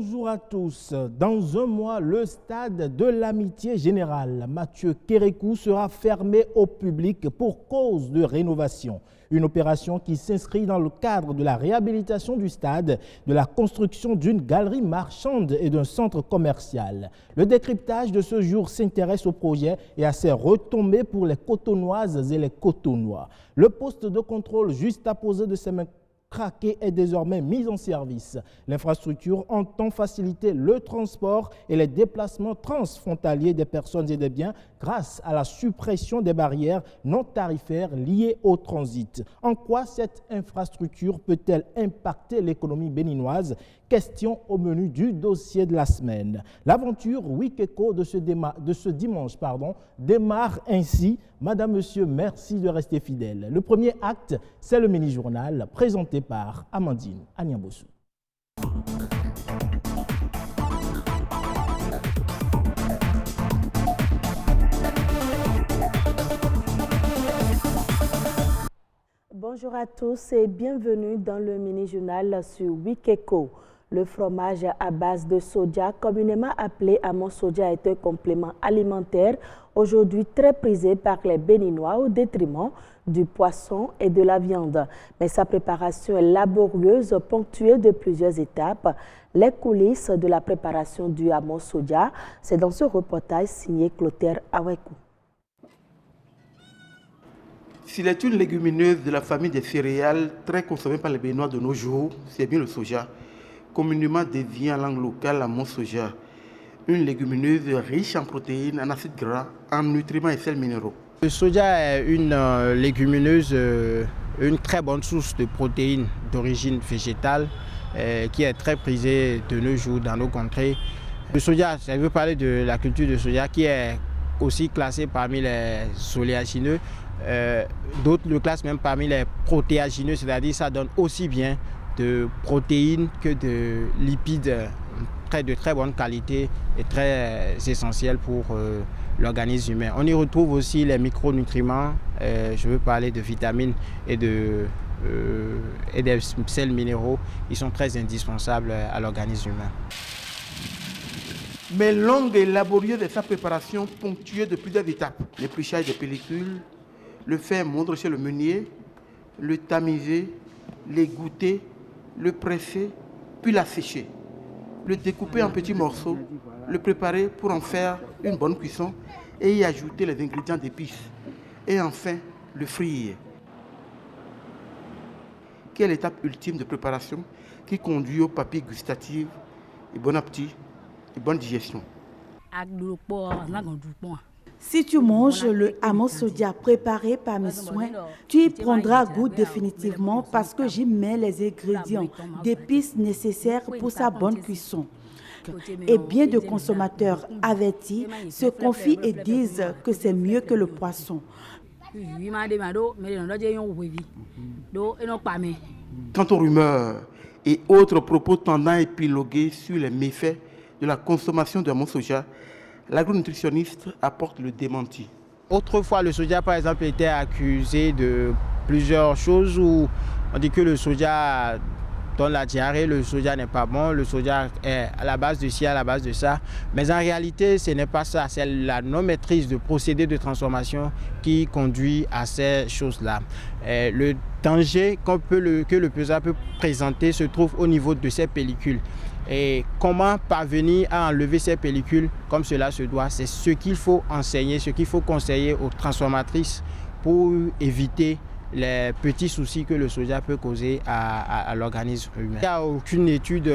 Bonjour à tous. Dans un mois, le stade de l'Amitié Générale Mathieu Kérékou sera fermé au public pour cause de rénovation. Une opération qui s'inscrit dans le cadre de la réhabilitation du stade, de la construction d'une galerie marchande et d'un centre commercial. Le décryptage de ce jour s'intéresse au projet et à ses retombées pour les Cotonoises et les Cotonois. Le poste de contrôle juste apposé de ses mains craqué est désormais mis en service. L'infrastructure entend faciliter le transport et les déplacements transfrontaliers des personnes et des biens grâce à la suppression des barrières non tarifaires liées au transit. En quoi cette infrastructure peut-elle impacter l'économie béninoise? Question au menu du dossier de la semaine. L'aventure Wikeko de ce dimanche démarre ainsi. Madame, Monsieur, merci de rester fidèles. Le premier acte, c'est le mini-journal présenté par Amandine Agnambossou. Bonjour à tous et bienvenue dans le mini-journal sur Wikeko. Le fromage à base de soja, communément appelé amont soja, est un complément alimentaire aujourd'hui très prisé par les Béninois au détriment du poisson et de la viande. Mais sa préparation est laborieuse, ponctuée de plusieurs étapes. Les coulisses de la préparation du amont soja, c'est dans ce reportage signé Clotaire Awekou. S'il est une légumineuse de la famille des céréales très consommée par les Béninois de nos jours, c'est bien le soja, communément désigné en langue locale amont soja. Une légumineuse riche en protéines, en acides gras, en nutriments et sels minéraux. Le soja est une légumineuse, une très bonne source de protéines d'origine végétale qui est très prisée de nos jours dans nos contrées. Le soja, je veux parler de la culture de soja qui est aussi classée parmi les oléagineux. D'autres le classent même parmi les protéagineux, c'est-à-dire ça donne aussi bien de protéines que de lipides de très bonne qualité et très essentiels pour l'organisme humain. On y retrouve aussi les micronutriments, je veux parler de vitamines et des sels minéraux, ils sont très indispensables à l'organisme humain. Mais longue et laborieuse est sa préparation ponctuée de plusieurs étapes. L'épluchage des pellicules, le faire moudre chez le meunier, le tamiser, l'égoutter, le presser, puis l'assécher. Le découper en petits morceaux, le préparer pour en faire une bonne cuisson et y ajouter les ingrédients d'épices. Et enfin, le frire, qui est l'étape ultime de préparation qui conduit aux papilles gustatives et bon appétit et bonne digestion. Si tu manges le amont soja préparé par mes soins, tu y prendras goût définitivement parce que j'y mets les ingrédients d'épices nécessaires pour sa bonne cuisson. Et bien de consommateurs avertis se confient et disent que c'est mieux que le poisson. Quant aux rumeurs et autres propos tendant à épiloguer sur les méfaits de la consommation de amont soja, l'agronutritionniste apporte le démenti. Autrefois, le soja, par exemple, était accusé de plusieurs choses où on dit que le soja donne la diarrhée, le soja n'est pas bon, le soja est à la base de ci, à la base de ça. Mais en réalité, ce n'est pas ça. C'est la non-maîtrise de procédés de transformation qui conduit à ces choses-là. Le danger que le pesant peut présenter se trouve au niveau de ces pellicules. Et comment parvenir à enlever ces pellicules comme cela se doit, c'est ce qu'il faut enseigner, ce qu'il faut conseiller aux transformatrices pour éviter les petits soucis que le soja peut causer à l'organisme humain. Il n'y a aucune étude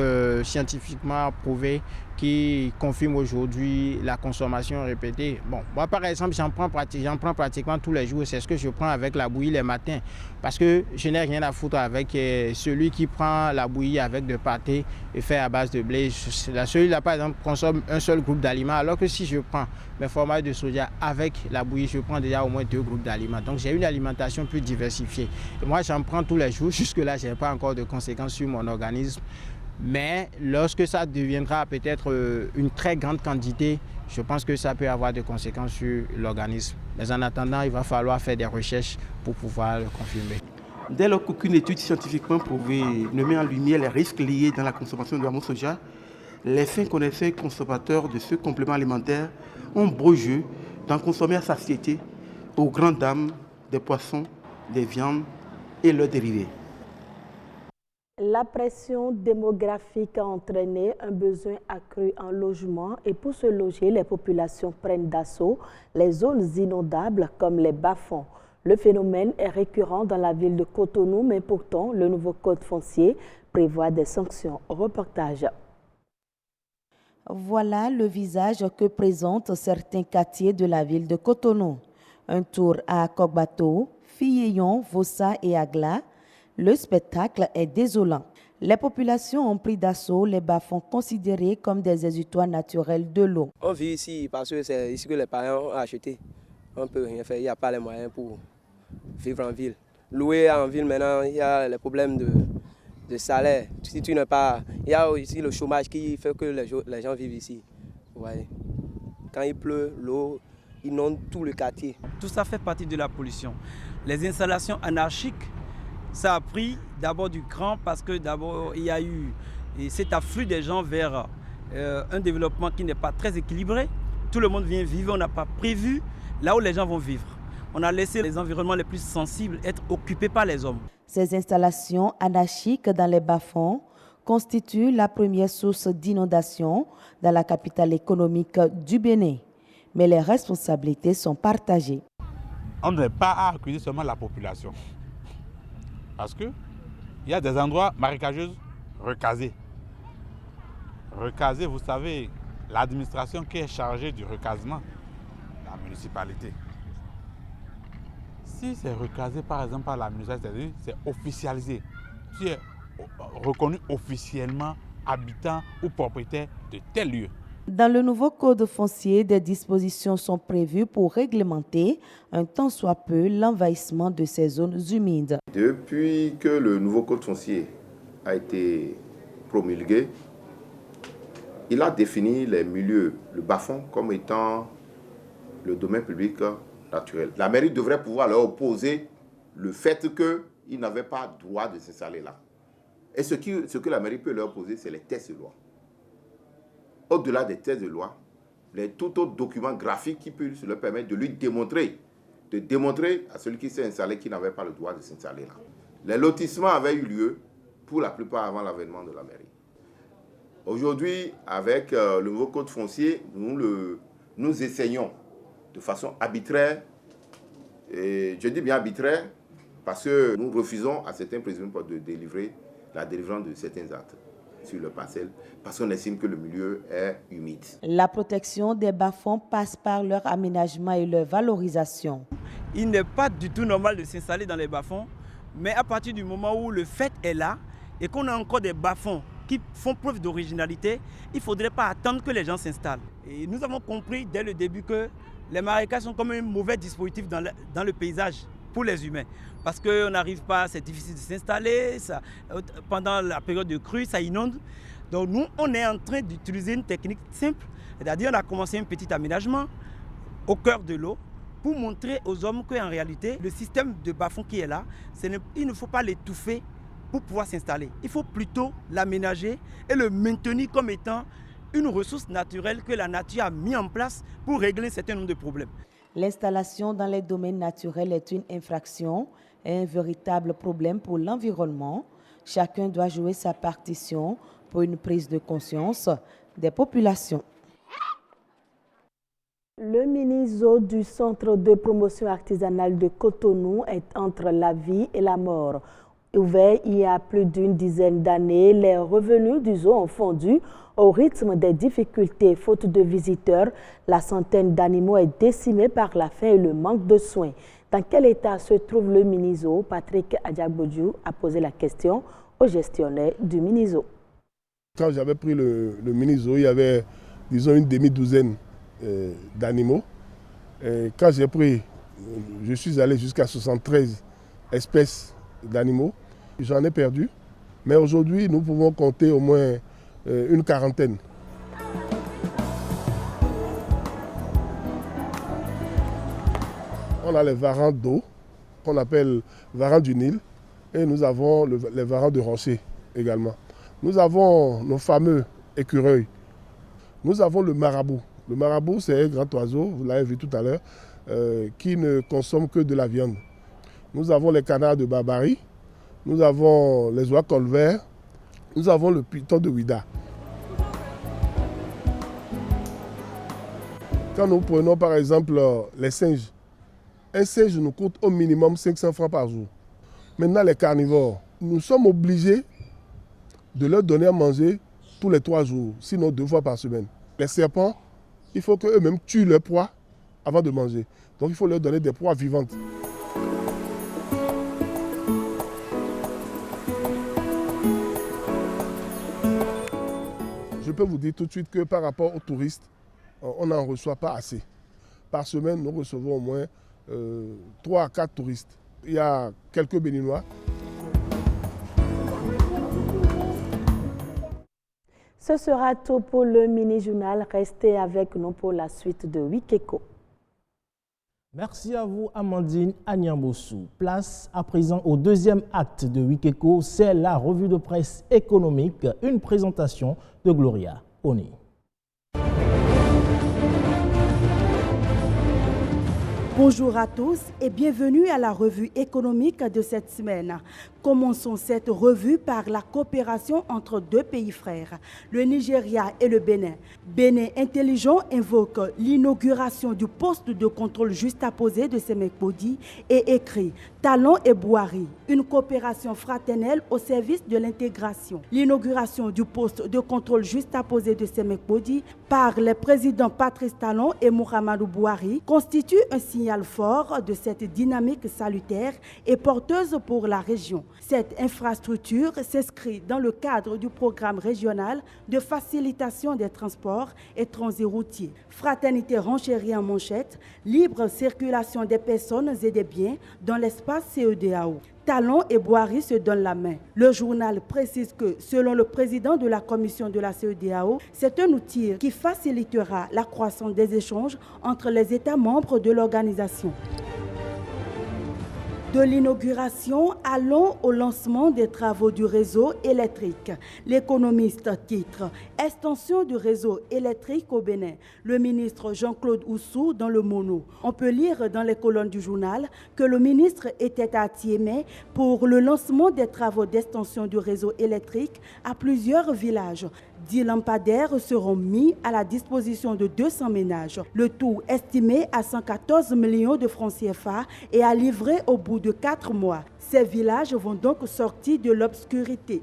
scientifiquement prouvée qui confirme aujourd'hui la consommation répétée. Bon, moi par exemple, j'en prends pratiquement tous les jours. C'est ce que je prends avec la bouillie les matins. Parce que je n'ai rien à foutre avec celui qui prend la bouillie avec de pâté et fait à base de blé. Celui-là, par exemple, consomme un seul groupe d'aliments. Alors que si je prends mes fromages de soja avec la bouillie, je prends déjà au moins 2 groupes d'aliments. Donc j'ai une alimentation plus diversifiée. Et moi, j'en prends tous les jours. Jusque-là, je n'ai pas encore de conséquences sur mon organisme. Mais lorsque ça deviendra peut-être une très grande quantité, je pense que ça peut avoir des conséquences sur l'organisme. Mais en attendant, il va falloir faire des recherches pour pouvoir le confirmer. Dès lors qu'aucune étude scientifiquement prouvée ne met en lumière les risques liés dans la consommation de amont soja, Les fins connaisseurs et consommateurs de ce complément alimentaire ont beau jeu d'en consommer à satiété aux grandes dames des poissons, des viandes et leurs dérivés. La pression démographique a entraîné un besoin accru en logement et pour se loger, les populations prennent d'assaut les zones inondables comme les bas-fonds. Le phénomène est récurrent dans la ville de Cotonou, mais pourtant, le nouveau code foncier prévoit des sanctions. Reportage. Voilà le visage que présentent certains quartiers de la ville de Cotonou. Un tour à Kokbato, Filleyon, Vossa et Agla. Le spectacle est désolant. Les populations ont pris d'assaut les bas-fonds considérés comme des exutoires naturels de l'eau. On vit ici parce que c'est ici que les parents ont acheté. On ne peut rien faire, il n'y a pas les moyens pour vivre en ville. Louer en ville maintenant, il y a les problèmes de salaire. Si tu n'as pas, il y a aussi le chômage qui fait que les gens vivent ici. Vous voyez. Quand il pleut, l'eau inonde tout le quartier. Tout ça fait partie de la pollution. Les installations anarchiques, ça a pris d'abord du cran parce que d'abord il y a eu cet afflux des gens vers un développement qui n'est pas très équilibré. Tout le monde vient vivre, on n'a pas prévu là où les gens vont vivre. On a laissé les environnements les plus sensibles être occupés par les hommes. Ces installations anarchiques dans les bas-fonds constituent la première source d'inondation dans la capitale économique du Bénin. Mais les responsabilités sont partagées. On ne doit pas accuser seulement la population. Parce qu'il y a des endroits marécageux recasés. Recasés, vous savez, l'administration qui est chargée du recasement, la municipalité. Si c'est recasé par exemple par la municipalité, c'est officialisé. Tu es reconnu officiellement habitant ou propriétaire de tel lieu. Dans le nouveau code foncier, des dispositions sont prévues pour réglementer un tant soit peu l'envahissement de ces zones humides. Depuis que le nouveau code foncier a été promulgué, il a défini les milieux, le bas-fond, comme étant le domaine public naturel. La mairie devrait pouvoir leur opposer le fait qu'ils n'avaient pas droit de s'installer là. Et ce que la mairie peut leur opposer, c'est les textes de loi. Au-delà des textes de loi, tout autre document graphique qui peut leur permettre de lui démontrer, à celui qui s'est installé qu'il n'avait pas le droit de s'installer là. Les lotissements avaient eu lieu pour la plupart avant l'avènement de la mairie. Aujourd'hui, avec le nouveau code foncier, nous essayons de façon arbitraire, et je dis bien arbitraire, parce que nous refusons à certains présidents de délivrer la délivrance de certains actes sur le parcelle, parce qu'on estime que le milieu est humide. La protection des bas-fonds passe par leur aménagement et leur valorisation. Il n'est pas du tout normal de s'installer dans les bas-fonds, mais à partir du moment où le fait est là et qu'on a encore des bas-fonds qui font preuve d'originalité, il ne faudrait pas attendre que les gens s'installent. Et nous avons compris dès le début que les marécages sont comme un mauvais dispositif dans le paysage pour les humains. Parce qu'on n'arrive pas, c'est difficile de s'installer, pendant la période de crue, ça inonde. Donc nous, on est en train d'utiliser une technique simple, c'est-à-dire on a commencé un petit aménagement au cœur de l'eau pour montrer aux hommes qu'en réalité, le système de bas-fond qui est là, il ne faut pas l'étouffer pour pouvoir s'installer. Il faut plutôt l'aménager et le maintenir comme étant une ressource naturelle que la nature a mis en place pour régler un certain nombre de problèmes. L'installation dans les domaines naturels est une infraction et un véritable problème pour l'environnement. Chacun doit jouer sa partition pour une prise de conscience des populations. Le mini-zoo du Centre de promotion artisanale de Cotonou est entre la vie et la mort. Ouvert il y a plus d'une dizaine d'années, les revenus du zoo ont fondu au rythme des difficultés. Faute de visiteurs, la centaine d'animaux est décimée par la faim et le manque de soins. Dans quel état se trouve le mini-zoo? Patrick Adjagbodjou a posé la question au gestionnaire du mini-zoo. Quand j'avais pris le mini-zoo, il y avait, disons, une demi-douzaine d'animaux. Quand j'ai pris, je suis allé jusqu'à 73 espèces d'animaux. J'en ai perdu, mais aujourd'hui, nous pouvons compter au moins une quarantaine. On a les varans d'eau, qu'on appelle varans du Nil, et nous avons les varans de rocher également. Nous avons nos fameux écureuils Nous avons le marabout. Le marabout, c'est un grand oiseau, vous l'avez vu tout à l'heure, qui ne consomme que de la viande. Nous avons les canards de Barbarie, nous avons les oies colverts, nous avons le python de Ouida. Quand nous prenons par exemple les singes, un singe nous coûte au minimum 500 francs par jour. Maintenant, les carnivores, nous sommes obligés de leur donner à manger tous les 3 jours, sinon 2 fois par semaine. Les serpents, il faut qu'eux-mêmes tuent leur proie avant de manger. Donc il faut leur donner des proies vivantes. Je peux vous dire tout de suite que par rapport aux touristes, on n'en reçoit pas assez. Par semaine, nous recevons au moins 3 à 4 touristes. Il y a quelques Béninois. Ce sera tout pour le mini-journal. Restez avec nous pour la suite de Wikeko. Merci à vous, Amandine Agnambossou. Place à présent au deuxième acte de Wikeko, c'est la revue de presse économique, une présentation de Gloria Oni. Bonjour à tous et bienvenue à la revue économique de cette semaine. Commençons cette revue par la coopération entre 2 pays frères, le Nigeria et le Bénin. Bénin Intelligent invoque l'inauguration du poste de contrôle juxtaposé de Semek-Bodi et écrit « Talon et Bouari, une coopération fraternelle au service de l'intégration ». L'inauguration du poste de contrôle juxtaposé de Semek-Bodi par les présidents Patrice Talon et Mouhamadou Bouari constitue un signal fort de cette dynamique salutaire et porteuse pour la région. Cette infrastructure s'inscrit dans le cadre du programme régional de facilitation des transports et transits routiers. Fraternité renchérie en manchette, libre circulation des personnes et des biens dans l'espace CEDEAO. Talon et Bouari se donnent la main. Le journal précise que, selon le président de la commission de la CEDEAO, c'est un outil qui facilitera la croissance des échanges entre les États membres de l'organisation. De l'inauguration, allons au lancement des travaux du réseau électrique. L'économiste titre « Extension du réseau électrique au Bénin ». Le ministre Jean-Claude Oussou dans le Mono. On peut lire dans les colonnes du journal que le ministre était à Tiémé pour le lancement des travaux d'extension du réseau électrique à plusieurs villages. 10 lampadaires seront mis à la disposition de 200 ménages. Le tout estimé à 114 millions de francs CFA et à livrer au bout de 4 mois. Ces villages vont donc sortir de l'obscurité.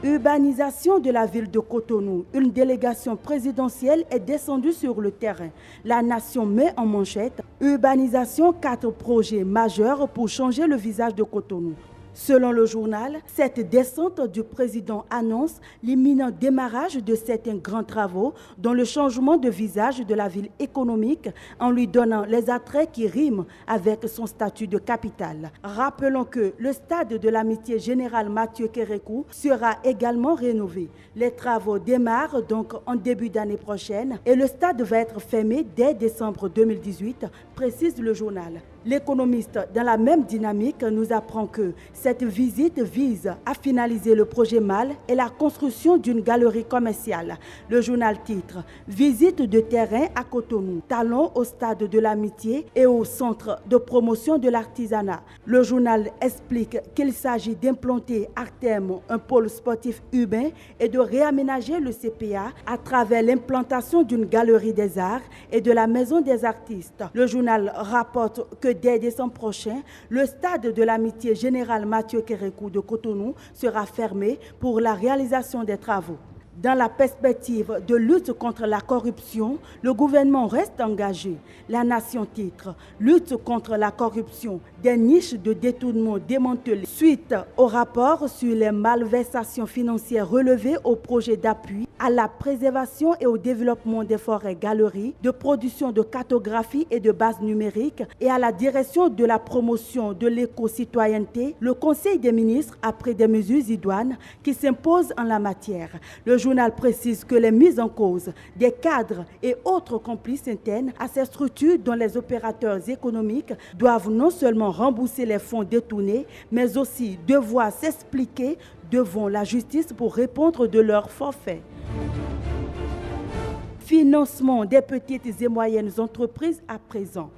Urbanisation de la ville de Cotonou. Une délégation présidentielle est descendue sur le terrain. La nation met en manchette urbanisation, 4 projets majeurs pour changer le visage de Cotonou. Selon le journal, cette descente du président annonce l'imminent démarrage de certains grands travaux, dont le changement de visage de la ville économique en lui donnant les attraits qui riment avec son statut de capitale. Rappelons que le stade de l'amitié générale Mathieu Kérékou sera également rénové. Les travaux démarrent donc en début d'année prochaine et le stade va être fermé dès décembre 2018, précise le journal. L'économiste, dans la même dynamique, nous apprend que cette visite vise à finaliser le projet MAL et la construction d'une galerie commerciale. Le journal titre « Visite de terrain à Cotonou, talon au stade de l'amitié et au centre de promotion de l'artisanat ». Le journal explique qu'il s'agit d'implanter à terme un pôle sportif urbain et de réaménager le CPA à travers l'implantation d'une galerie des arts et de la maison des artistes. Le journal rapporte que dès décembre prochain, le stade de l'amitié générale Mathieu Kérékou de Cotonou sera fermé pour la réalisation des travaux. Dans la perspective de lutte contre la corruption, le gouvernement reste engagé. La Nation titre « Lutte contre la corruption, des niches de détournement démantelées » suite au rapport sur les malversations financières relevées au projet d'appui à la préservation et au développement des forêts-galeries, de production de cartographie et de bases numériques et à la direction de la promotion de l'éco-citoyenneté. Le Conseil des ministres a pris des mesures idoines qui s'imposent en la matière. Le journal précise que les mises en cause des cadres et autres complices internes à ces structures dont les opérateurs économiques doivent non seulement rembourser les fonds détournés, mais aussi devoir s'expliquer devant la justice pour répondre de leur forfait. Financement des petites et moyennes entreprises à présent.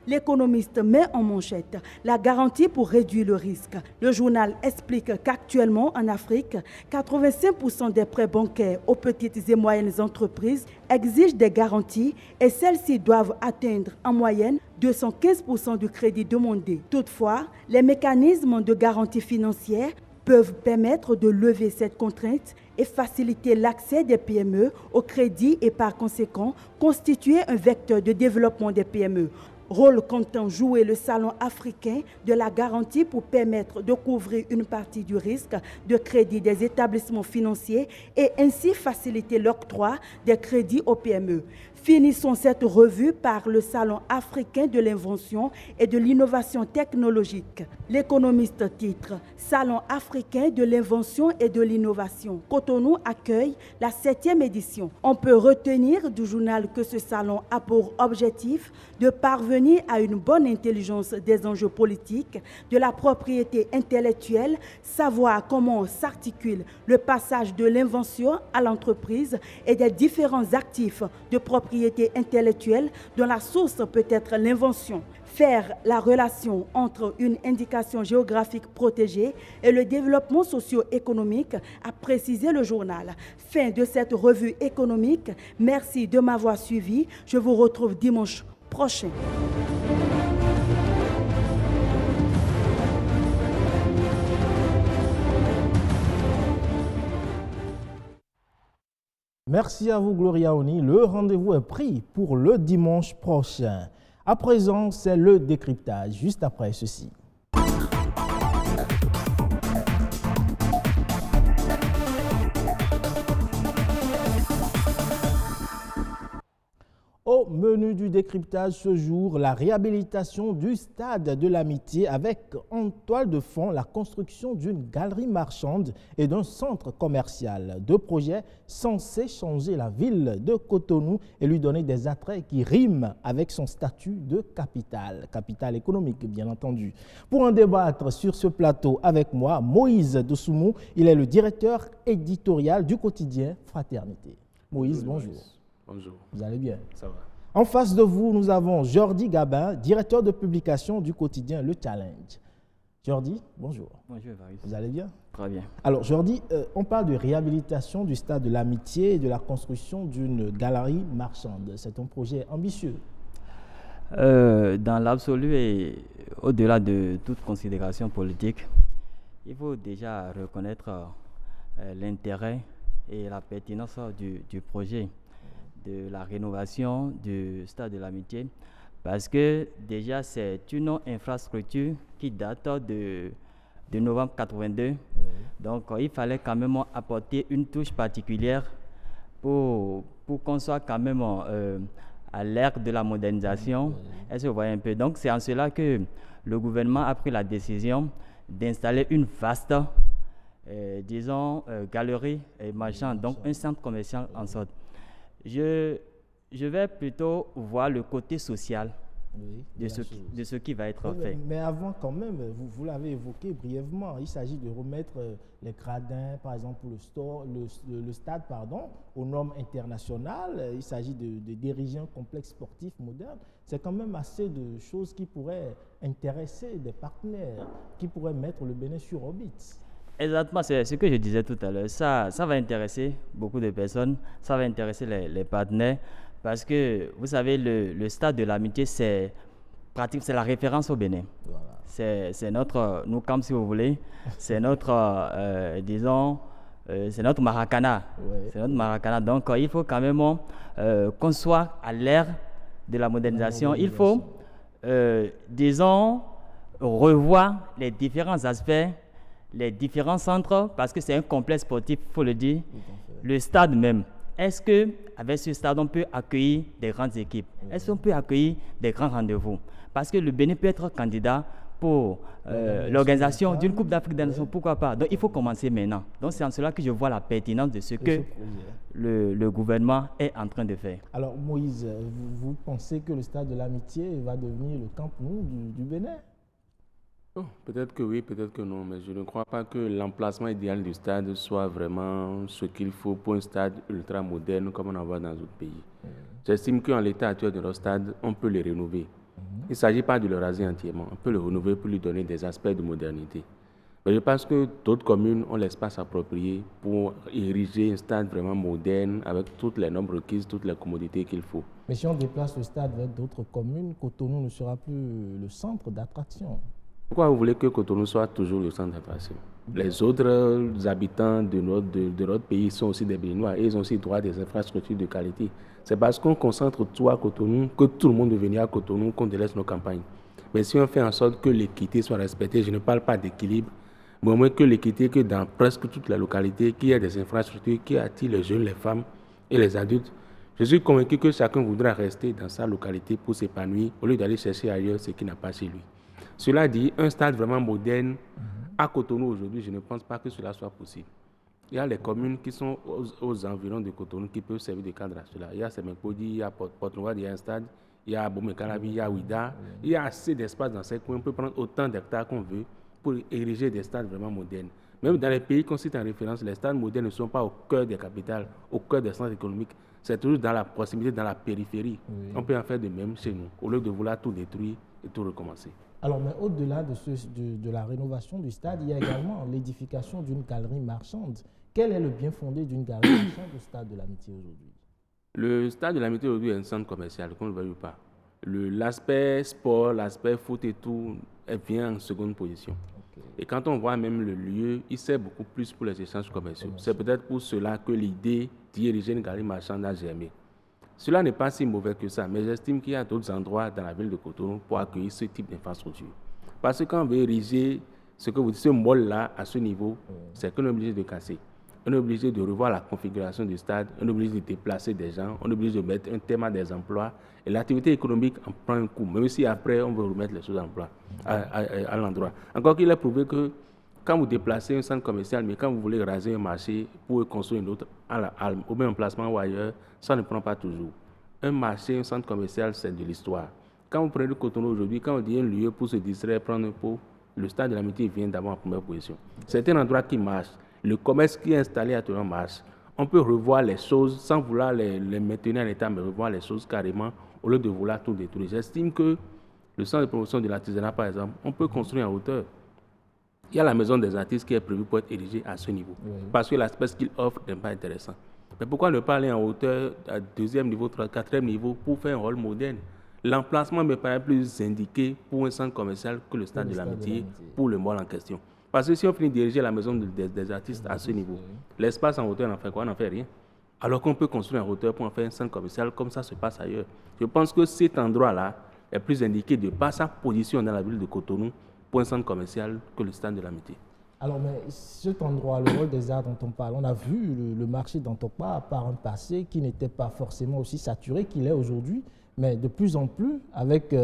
L'économiste met en manchette la garantie pour réduire le risque. Le journal explique qu'actuellement en Afrique, 85% des prêts bancaires aux petites et moyennes entreprises exigent des garanties et celles-ci doivent atteindre en moyenne 215% du crédit demandé. Toutefois, les mécanismes de garantie financière peuvent permettre de lever cette contrainte et faciliter l'accès des PME au crédit et par conséquent constituer un vecteur de développement des PME. Rôle qu'entend jouer le Salon africain de la garantie pour permettre de couvrir une partie du risque de crédit des établissements financiers et ainsi faciliter l'octroi des crédits aux PME. Finissons cette revue par le Salon africain de l'invention et de l'innovation technologique. L'économiste titre « Salon africain de l'invention et de l'innovation ». Cotonou accueille la 7e édition. On peut retenir du journal que ce salon a pour objectif de parvenir à une bonne intelligence des enjeux politiques, de la propriété intellectuelle, savoir comment s'articule le passage de l'invention à l'entreprise et des différents actifs de propriété intellectuelle dont la source peut être l'invention. Faire la relation entre une indication géographique protégée et le développement socio-économique, a précisé le journal. Fin de cette revue économique. Merci de m'avoir suivi. Je vous retrouve dimanche prochain. Merci à vous, Gloria Oni. Le rendez-vous est pris pour le dimanche prochain. À présent, c'est le décryptage, juste après ceci. Au menu du décryptage ce jour, la réhabilitation du stade de l'Amitié avec en toile de fond la construction d'une galerie marchande et d'un centre commercial. Deux projets censés changer la ville de Cotonou et lui donner des attraits qui riment avec son statut de capitale économique bien entendu. Pour en débattre sur ce plateau avec moi, Moïse Dosoumou, il est le directeur éditorial du quotidien Fraternité. Moïse, bonjour. Bonjour. Vous allez bien? Ça va. En face de vous, nous avons Jordi Gabin, directeur de publication du quotidien Le Challenge. Jordi, bonjour. Bonjour, Varus. Vous allez bien? Très bien. Alors, Jordi, on parle de réhabilitation du stade de l'Amitié et de la construction d'une galerie marchande. C'est un projet ambitieux. Dans l'absolu et au-delà de toute considération politique, il faut déjà reconnaître l'intérêt et la pertinence du projet de la rénovation du stade de l'Amitié, parce que déjà c'est une infrastructure qui date de novembre 82. Donc il fallait quand même apporter une touche particulière pour qu'on soit quand même à l'ère de la modernisation. Est-ce que vous voyez un peu? Donc c'est en cela que le gouvernement a pris la décision d'installer une vaste galerie marchande, donc un centre commercial en sorte. Je vais plutôt voir le côté social de ce qui va être fait. Mais avant quand même, vous l'avez évoqué brièvement, il s'agit de remettre les gradins, par exemple pour le stade, aux normes internationales. Il s'agit de diriger un complexe sportif moderne. C'est quand même assez de choses qui pourraient intéresser des partenaires, qui pourraient mettre le Bénin sur orbite. Exactement, c'est ce que je disais tout à l'heure. Ça va intéresser beaucoup de personnes, ça va intéresser les partenaires, parce que, vous savez, le stade de l'Amitié, c'est la référence au Bénin. Voilà. C'est notre, nous comme si vous voulez, c'est notre, c'est notre Maracana. Ouais. C'est notre Maracana. Donc, il faut quand même qu'on soit à l'ère de la modernisation. Il faut, revoir les différents aspects, les différents centres, parce que c'est un complexe sportif, il faut le dire. Le stade même. Est-ce qu'avec ce stade, on peut accueillir des grandes équipes? Est-ce qu'on peut accueillir des grands rendez-vous? Parce que le Bénin peut être candidat pour l'organisation d'une Coupe d'Afrique des Nations, pourquoi pas? Donc il faut commencer maintenant. Donc c'est en cela que je vois la pertinence de ce que le gouvernement est en train de faire. Alors Moïse, vous pensez que le stade de l'Amitié va devenir le Camp Nou du Bénin? Oh, peut-être que oui, peut-être que non, mais je ne crois pas que l'emplacement idéal du stade soit vraiment ce qu'il faut pour un stade ultra moderne comme on en voit dans d'autres pays. J'estime qu'en l'état actuel de nos stades, on peut les rénover. Il ne s'agit pas de le raser entièrement, on peut le rénover pour lui donner des aspects de modernité. Mais je pense que d'autres communes ont l'espace approprié pour ériger un stade vraiment moderne avec toutes les normes requises, toutes les commodités qu'il faut. Mais si on déplace le stade vers d'autres communes, Cotonou ne sera plus le centre d'attraction. Pourquoi vous voulez que Cotonou soit toujours le centre d'attraction? Les autres habitants de notre pays sont aussi des Béninois et ils ont aussi droit à des infrastructures de qualité. C'est parce qu'on concentre tout à Cotonou que tout le monde veut venir à Cotonou qu'on délaisse nos campagnes. Mais si on fait en sorte que l'équité soit respectée, je ne parle pas d'équilibre, mais au moins que l'équité, que dans presque toute la localité, qu'il y ait des infrastructures qui attirent les jeunes, les femmes et les adultes. Je suis convaincu que chacun voudra rester dans sa localité pour s'épanouir au lieu d'aller chercher ailleurs ce qu'il n'a pas chez lui. Cela dit, un stade vraiment moderne à Cotonou aujourd'hui, je ne pense pas que cela soit possible. Il y a les communes qui sont aux environs de Cotonou qui peuvent servir de cadre à cela. Il y a Semenkodi, il y a Port-Noir, il y a un stade, il y a Bomekalabi, il y a Ouida. Il y a assez d'espace dans ces coins. On peut prendre autant d'hectares qu'on veut pour ériger des stades vraiment modernes. Même dans les pays qu'on cite en référence, les stades modernes ne sont pas au cœur des capitales, au cœur des centres économiques. C'est toujours dans la proximité, dans la périphérie. Oui. On peut en faire de même chez nous, au lieu de vouloir tout détruire et tout recommencer. Alors, mais au-delà de la rénovation du stade, il y a également l'édification d'une galerie marchande. Quel est le bien fondé d'une galerie marchande au Stade de l'Amitié aujourd'hui? Le Stade de l'Amitié aujourd'hui est un centre commercial, qu'on ne le veuille pas. L'aspect sport, l'aspect foot et tout, vient en seconde position. Okay. Et quand on voit même le lieu, il sert beaucoup plus pour les échanges commerciaux. C'est peut-être pour cela que l'idée d'y ériger une galerie marchande a germé. Cela n'est pas si mauvais que ça, mais j'estime qu'il y a d'autres endroits dans la ville de Cotonou pour accueillir ce type d'infrastructure. Parce que quand on veut ériger ce que vous dites, ce mall-là à ce niveau, c'est qu'on est obligé de casser. On est obligé de revoir la configuration du stade, on est obligé de déplacer des gens, on est obligé de mettre un thème à des emplois. Et l'activité économique en prend un coup, même si après on veut remettre les choses à l'endroit. Encore qu'il est prouvé que quand vous déplacez un centre commercial, mais quand vous voulez raser un marché pour construire un autre au même emplacement ou ailleurs, ça ne prend pas toujours. Un marché, un centre commercial, c'est de l'histoire. Quand vous prenez le Cotonou aujourd'hui, quand on dit un lieu pour se distraire, prendre un pot, le Stade de l'Amitié vient d'abord en première position. C'est un endroit qui marche. Le commerce qui est installé actuellement marche. On peut revoir les choses sans vouloir les maintenir en état, mais revoir les choses carrément au lieu de vouloir tout détruire. J'estime que le centre de promotion de l'artisanat, par exemple, on peut construire en hauteur. Il y a la maison des artistes qui est prévue pour être érigée à ce niveau, parce que l'aspect qu'il offre n'est pas intéressant. Mais pourquoi ne pas aller en hauteur, à deuxième niveau, quatrième niveau, pour faire un rôle moderne? L'emplacement me paraît plus indiqué pour un centre commercial que le Stade de l'Amitié, pour le mall en question. Parce que si on finit d'ériger la maison des artistes à ce niveau, l'espace en hauteur, on en fait quoi? On n'en fait rien. Alors qu'on peut construire en hauteur pour en faire un centre commercial comme ça se passe ailleurs. Je pense que cet endroit-là est plus indiqué de par sa position dans la ville de Cotonou pour un centre commercial que le Stade de l'Amitié. Alors, mais cet endroit, le rôle des arts dont on parle, on a vu le marché d'Antokpa par un passé qui n'était pas forcément aussi saturé qu'il est aujourd'hui, mais de plus en plus, avec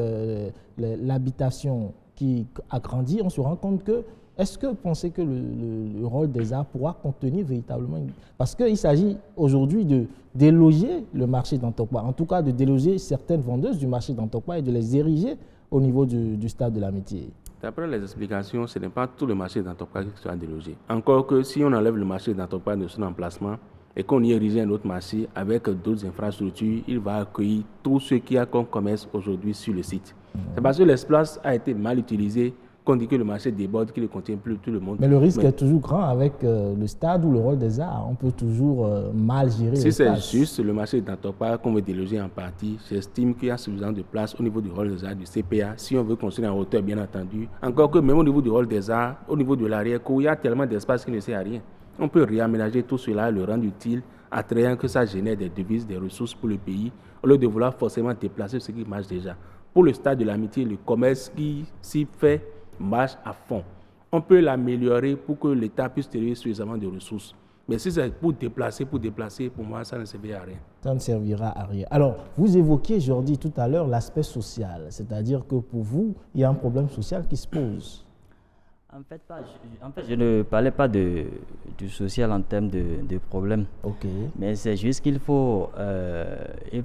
l'habitation qui a grandi, on se rend compte que est-ce que vous pensez que le rôle des arts pourra contenir véritablement Parce qu'il s'agit aujourd'hui de déloger le marché d'Antokpa, en tout cas de déloger certaines vendeuses du marché d'Antokpa et de les ériger au niveau du Stade de l'Amitié. D'après les explications, ce n'est pas tout le marché d'Antokpa qui sera délogé. Encore que si on enlève le marché d'Antokpa de son emplacement et qu'on y érige un autre marché avec d'autres infrastructures, il va accueillir tout ce qu'il y a comme commerce aujourd'hui sur le site. C'est parce que l'espace a été mal utilisé qu'on dit que le marché déborde, qu'il ne contient plus tout le monde. Mais le risque est toujours grand avec le stade ou le rôle des arts. On peut toujours mal gérer si c'est juste le marché d'Antokpa qu'on veut déloger en partie, j'estime qu'il y a suffisamment de place au niveau du rôle des arts, du CPA, si on veut construire en hauteur, bien entendu. Encore que même au niveau du rôle des arts, au niveau de l'arrière-cour, il y a tellement d'espace qui ne sert à rien. On peut réaménager tout cela, le rendre utile, attrayant que ça génère des devises, des ressources pour le pays, au lieu de vouloir forcément déplacer ce qui marche déjà. Pour le Stade de l'Amitié, le commerce qui s'y fait marche à fond. On peut l'améliorer pour que l'État puisse tirer suffisamment de ressources. Mais si c'est pour déplacer, pour moi, ça ne servira à rien. Ça ne servira à rien. Alors, vous évoquiez, Jordi, tout à l'heure, l'aspect social. C'est-à-dire que pour vous, il y a un problème social qui se pose. En fait, je ne parlais pas du social en termes de problème. Mais c'est juste qu'il faut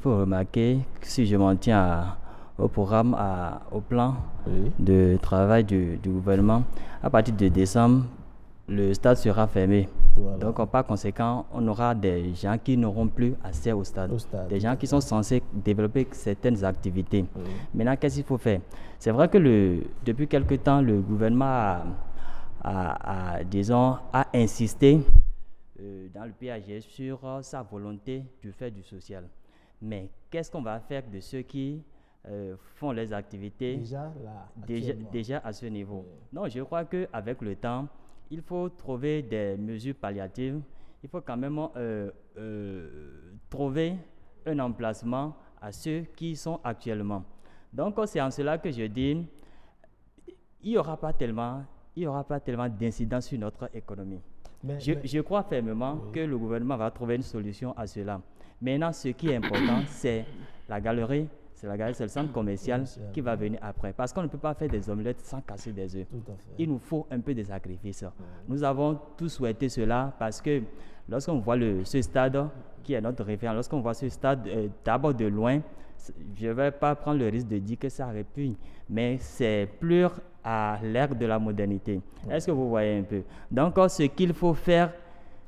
remarquer, si je m'en tiens au programme, au plan de travail du gouvernement. À partir de décembre, le stade sera fermé. Voilà. Donc, par conséquent, on aura des gens qui n'auront plus accès au stade. Des gens qui sont censés développer certaines activités. Maintenant, qu'est-ce qu'il faut faire? C'est vrai que depuis quelque temps, le gouvernement a insisté dans le PAG sur sa volonté de faire du social. Mais qu'est-ce qu'on va faire de ceux qui font les activités déjà à ce niveau? Non, je crois qu'avec le temps, il faut trouver des mesures palliatives. Il faut quand même trouver un emplacement à ceux qui sont actuellement. Donc, c'est en cela que je dis, il n'y aura pas tellement d'incidence sur notre économie. Je crois fermement que le gouvernement va trouver une solution à cela. Maintenant, ce qui est important, c'est la galerie. C'est le centre commercial qui va venir après. Parce qu'on ne peut pas faire des omelettes sans casser des œufs. Il nous faut un peu de sacrifice. Nous avons tous souhaité cela parce que lorsqu'on voit ce stade qui est notre référence, lorsqu'on voit ce stade d'abord de loin, je ne vais pas prendre le risque de dire que ça répugne, mais c'est plus à l'ère de la modernité. Est-ce que vous voyez un peu? Donc, ce qu'il faut faire,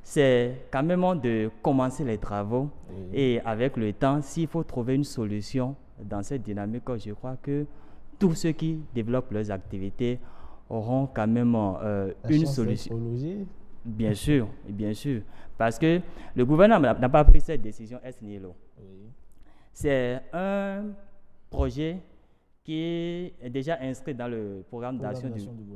c'est quand même de commencer les travaux et avec le temps, s'il faut trouver une solution dans cette dynamique, je crois que tous ceux qui développent leurs activités auront quand même une solution. Bien sûr, parce que le gouvernement n'a pas pris cette décision ex nihilo. C'est un projet qui est déjà inscrit dans le programme d'action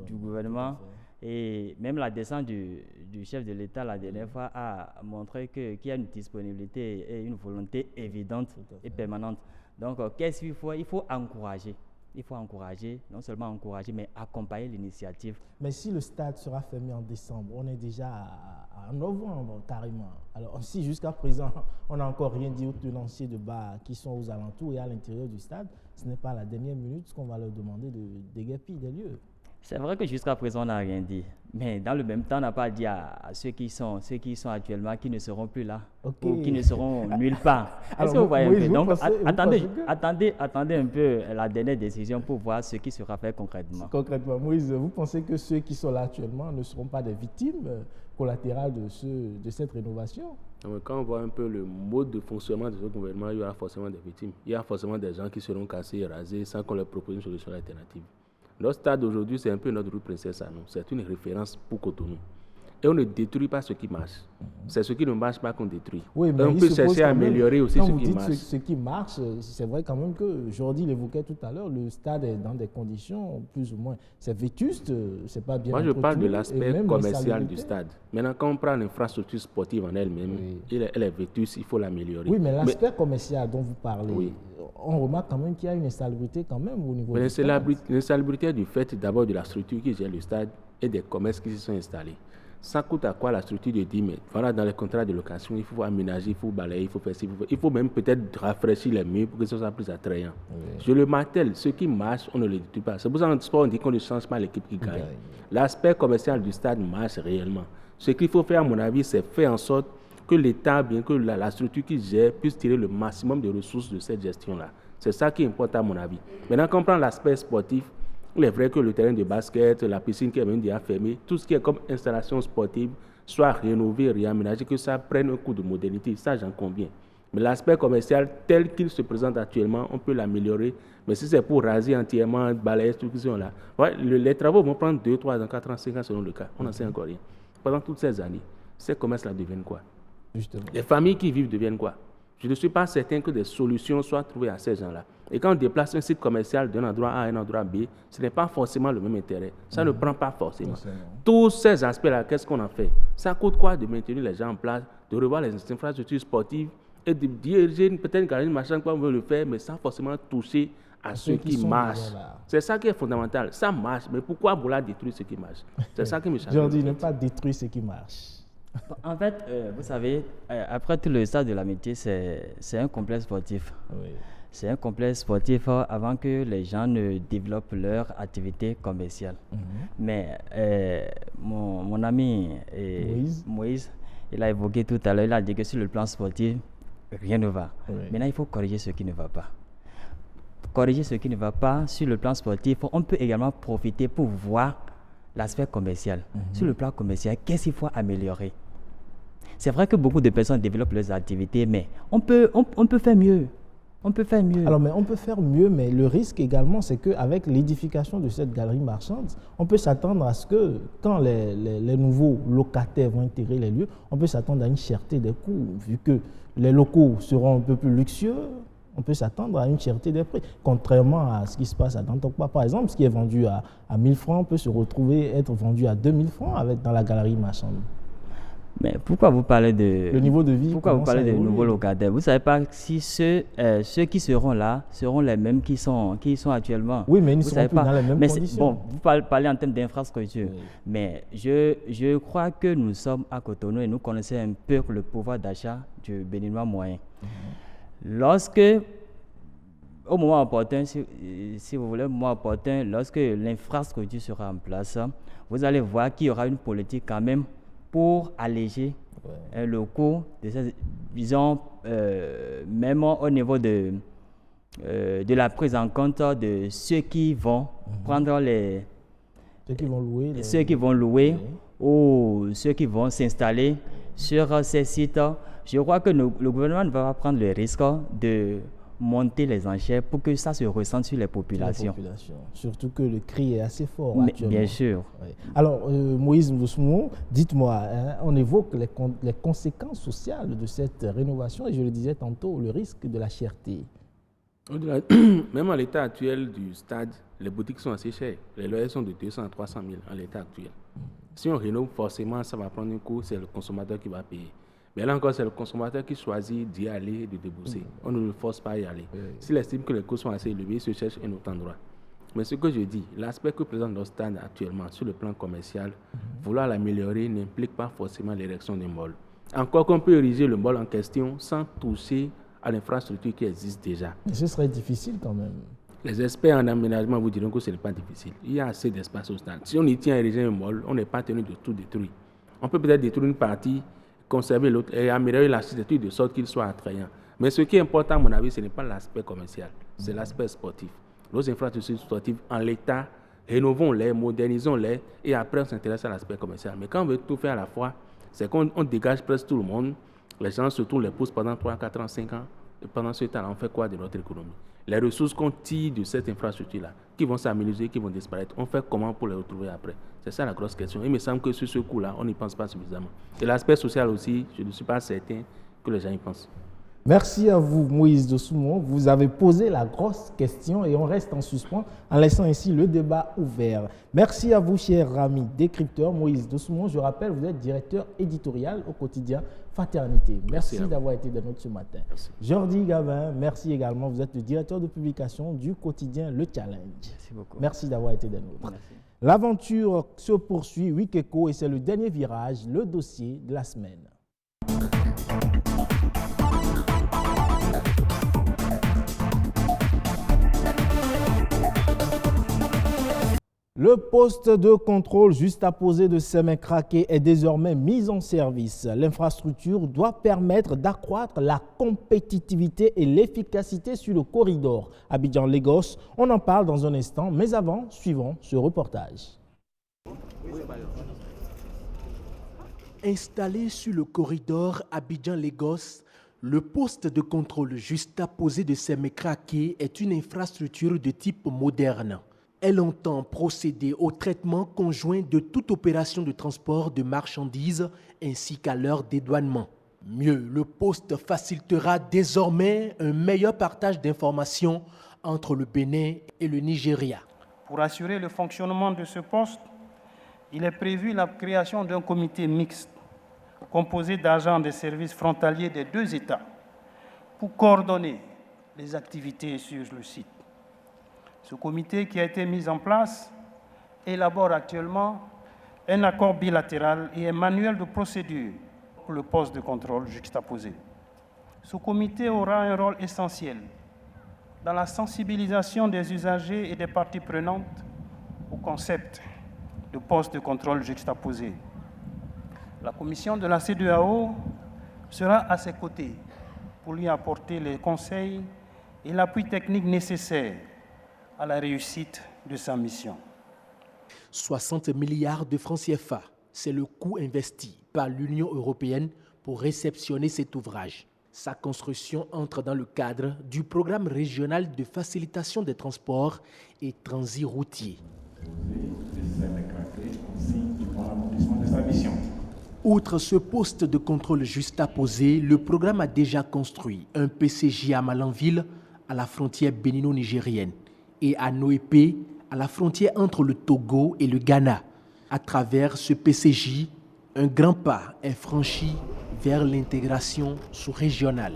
du gouvernement. Et même la descente du chef de l'État la dernière fois a montré qu'il y a une disponibilité et une volonté évidente et permanente. Donc, qu'est-ce qu'il faut? Il faut encourager. Il faut encourager, non seulement encourager, mais accompagner l'initiative. Mais si le stade sera fermé en décembre, on est déjà en novembre carrément. Alors, si jusqu'à présent, on n'a encore rien dit aux tenanciers de bars qui sont aux alentours et à l'intérieur du stade, ce n'est pas à la dernière minute qu'on va leur demander de déguerpir des lieux. C'est vrai que jusqu'à présent, on n'a rien dit. Mais dans le même temps, on n'a pas dit à ceux qui sont actuellement, qui ne seront plus là, ou qui ne seront nulle part. Est-ce que vous voyez un peu? Donc, attendez un peu la dernière décision pour voir ce qui sera fait concrètement. Concrètement, Moïse, vous pensez que ceux qui sont là actuellement ne seront pas des victimes collatérales de cette rénovation? Quand on voit un peu le mode de fonctionnement de ce gouvernement, il y aura forcément des victimes. Il y a forcément des gens qui seront cassés et rasés sans qu'on leur propose une solution alternative. Notre stade aujourd'hui, c'est un peu notre rue Princesse à nous. C'est une référence pour Cotonou. Et on ne détruit pas ce qui marche. C'est ce qui ne marche pas qu'on détruit. Oui, mais on peut chercher à améliorer aussi ce qui marche. Ce qui marche, c'est vrai quand même que Jordi l'évoquait tout à l'heure, le stade est dans des conditions plus ou moins... C'est vétuste, c'est pas bien... Moi, je parle de l'aspect commercial du stade. Maintenant, quand on prend l'infrastructure sportive en elle-même, elle est vétuste, il faut l'améliorer. Oui, mais l'aspect commercial dont vous parlez, on remarque quand même qu'il y a une insalubrité quand même au niveau du stade. L'insalubrité du fait d'abord de la structure qui gère le stade et des commerces qui se sont installés. Ça coûte à quoi la structure de 10 mètres? Voilà, dans les contrats de location, il faut aménager, il faut balayer, il faut faire ci, il faut même peut-être rafraîchir les murs pour que ce soit plus attrayant. Je le martèle, ce qui marche, on ne le détruit pas. C'est pour ça qu'en sport, on dit qu'on ne change pas l'équipe qui gagne. L'aspect commercial du stade marche réellement. Ce qu'il faut faire, à mon avis, c'est faire en sorte que l'État, bien que la structure qui gère, puisse tirer le maximum de ressources de cette gestion-là. C'est ça qui importe à mon avis. Maintenant, quand on prend l'aspect sportif, il est vrai que le terrain de basket, la piscine qui est même déjà fermée, tout ce qui est comme installation sportive, soit rénové, réaménagé, que ça prenne un coup de modernité, ça j'en conviens. Mais l'aspect commercial tel qu'il se présente actuellement, on peut l'améliorer. Mais si c'est pour raser entièrement, balayer tout ce qui sont là, les travaux vont prendre 2, 3 ans, 4 ans, 5 ans selon le cas. On n'en sait encore rien. Pendant toutes ces années, ces commerces-là deviennent quoi? Justement. Les familles qui vivent deviennent quoi? Je ne suis pas certain que des solutions soient trouvées à ces gens-là. Et quand on déplace un site commercial d'un endroit A à un endroit B, ce n'est pas forcément le même intérêt. Ça ne prend pas forcément. Tous ces aspects-là, qu'est-ce qu'on en fait? Ça coûte quoi de maintenir les gens en place, de revoir les infrastructures sportives et de diriger peut-être une galerie marchande comme on veut le faire, mais sans forcément toucher à ce qui marche. C'est ça qui est fondamental. Ça marche, mais pourquoi vouloir détruire ce qui marche? C'est ça qui me change. Je dis ne pas détruire ce qui marche. En fait, vous savez, après tout le stade de l'amitié, c'est un complexe sportif. Oui. C'est un complexe sportif avant que les gens ne développent leur activité commerciale. Mais mon ami Moïse, il a évoqué tout à l'heure, il a dit que sur le plan sportif, rien ne va. Oui. Maintenant, il faut corriger ce qui ne va pas. corriger ce qui ne va pas sur le plan sportif, on peut également profiter pour voir l'aspect commercial. Sur le plan commercial, qu'est-ce qu'il faut améliorer? C'est vrai que beaucoup de personnes développent leurs activités, mais on peut faire mieux. On peut faire mieux. Alors, mais on peut faire mieux, mais le risque également, c'est qu'avec l'édification de cette galerie marchande, on peut s'attendre à ce que, quand les nouveaux locataires vont intégrer les lieux, on peut s'attendre à une cherté des coûts. Vu que les locaux seront un peu plus luxueux, on peut s'attendre à une cherté des prix. Contrairement à ce qui se passe à Dantokpa, par exemple, ce qui est vendu à 1000 francs peut se retrouver être vendu à 2000 francs dans la galerie marchande. Mais pourquoi vous parlez de le niveau de vie? Pourquoi vous parlez de nouveaux locataires? Vous ne savez pas si ceux qui seront là seront les mêmes qui sont actuellement. Oui, mais ils ne seront plus dans les mêmes conditions. Bon, vous parlez en termes d'infrastructure. Oui. Mais je crois que nous sommes à Cotonou et nous connaissons un peu le pouvoir d'achat du Béninois moyen. Lorsque, au moment opportun, si vous voulez, au moment opportun, lorsque l'infrastructure sera en place, vous allez voir qu'il y aura une politique quand même pour alléger le coût de ces, disons, même au niveau de la prise en compte de ceux qui vont prendre ceux qui vont louer ou ceux qui vont s'installer sur ces sites. Je crois que le gouvernement ne va pas prendre le risque de monter les enchères pour que ça se ressente sur les populations. Surtout que le cri est assez fort actuellement. Bien sûr. Oui. Alors, Moïse Ndosumon, dites-moi, on évoque les conséquences sociales de cette rénovation et je le disais tantôt, le risque de la cherté. Même à l'état actuel du stade, les boutiques sont assez chères. Les loyers sont de 200 à 300 000 à l'état actuel. Si on rénove, forcément, ça va prendre un coût, c'est le consommateur qui va payer. Mais là encore, c'est le consommateur qui choisit d'y aller et de débourser. On ne le force pas à y aller. S'il estime que les coûts sont assez élevés, il se cherche un autre endroit. Mais ce que je dis, l'aspect que présente notre stade actuellement sur le plan commercial, vouloir l'améliorer n'implique pas forcément l'érection d'un mall. Encore qu'on peut ériger le mall en question sans toucher à l'infrastructure qui existe déjà. Mais ce serait difficile quand même. Les experts en aménagement vous diront que ce n'est pas difficile. Il y a assez d'espace au stade. Si on y tient à ériger un mall, on n'est pas tenu de tout détruire. On peut peut-être détruire une partie, conserver l'autre et améliorer l'architecture de sorte qu'il soit attrayant. Mais ce qui est important, à mon avis, ce n'est pas l'aspect commercial, c'est l'aspect sportif. Nos infrastructures sportives en l'état, rénovons-les, modernisons-les et après on s'intéresse à l'aspect commercial. Mais quand on veut tout faire à la fois, c'est qu'on dégage presque tout le monde, les gens se tournent les pouces pendant 3, 4 ans, 5 ans, et pendant ce temps, on fait quoi de notre économie? Les ressources qu'on tire de cette infrastructure-là, qui vont s'amélioriser, qui vont disparaître, on fait comment pour les retrouver après? C'est ça la grosse question. Il me semble que sur ce coup-là, on n'y pense pas suffisamment. Et l'aspect social aussi, je ne suis pas certain que les gens y pensent. Merci à vous, Moïse Ndosumon. Vous avez posé la grosse question et on reste en suspens en laissant ainsi le débat ouvert. Merci à vous, cher ami décrypteur Moïse Ndosumon. Je rappelle, vous êtes directeur éditorial au quotidien Fraternité. Merci d'avoir été de notre ce matin. Merci. Jordi Gavin, merci également. Vous êtes le directeur de publication du quotidien Le Challenge. Merci beaucoup. Merci d'avoir été de notre. Merci. L'aventure se poursuit, Wikeko, et c'est le dernier virage, le dossier de la semaine. Le poste de contrôle juste à poser de Sémé-Craké est désormais mis en service. L'infrastructure doit permettre d'accroître la compétitivité et l'efficacité sur le corridor Abidjan-Lagos. On en parle dans un instant, mais avant, suivons ce reportage. Installé sur le corridor Abidjan-Lagos, le poste de contrôle juste à poser de Sémé-Craké est une infrastructure de type moderne. Elle entend procéder au traitement conjoint de toute opération de transport de marchandises ainsi qu'à leur dédouanement. Mieux, le poste facilitera désormais un meilleur partage d'informations entre le Bénin et le Nigeria. Pour assurer le fonctionnement de ce poste, il est prévu la création d'un comité mixte composé d'agents des services frontaliers des deux États pour coordonner les activités sur le site. Ce comité qui a été mis en place élabore actuellement un accord bilatéral et un manuel de procédure pour le poste de contrôle juxtaposé. Ce comité aura un rôle essentiel dans la sensibilisation des usagers et des parties prenantes au concept de poste de contrôle juxtaposé. La commission de la CEDEAO sera à ses côtés pour lui apporter les conseils et l'appui technique nécessaire à la réussite de sa mission. 60 milliards de francs CFA, c'est le coût investi par l'Union européenne pour réceptionner cet ouvrage. Sa construction entre dans le cadre du programme régional de facilitation des transports et transit routier. Outre ce poste de contrôle juxtaposé, le programme a déjà construit un PCJ à Malanville, à la frontière bénino-nigérienne, et à Noépé, à la frontière entre le Togo et le Ghana. À travers ce PCJ, un grand pas est franchi vers l'intégration sous-régionale.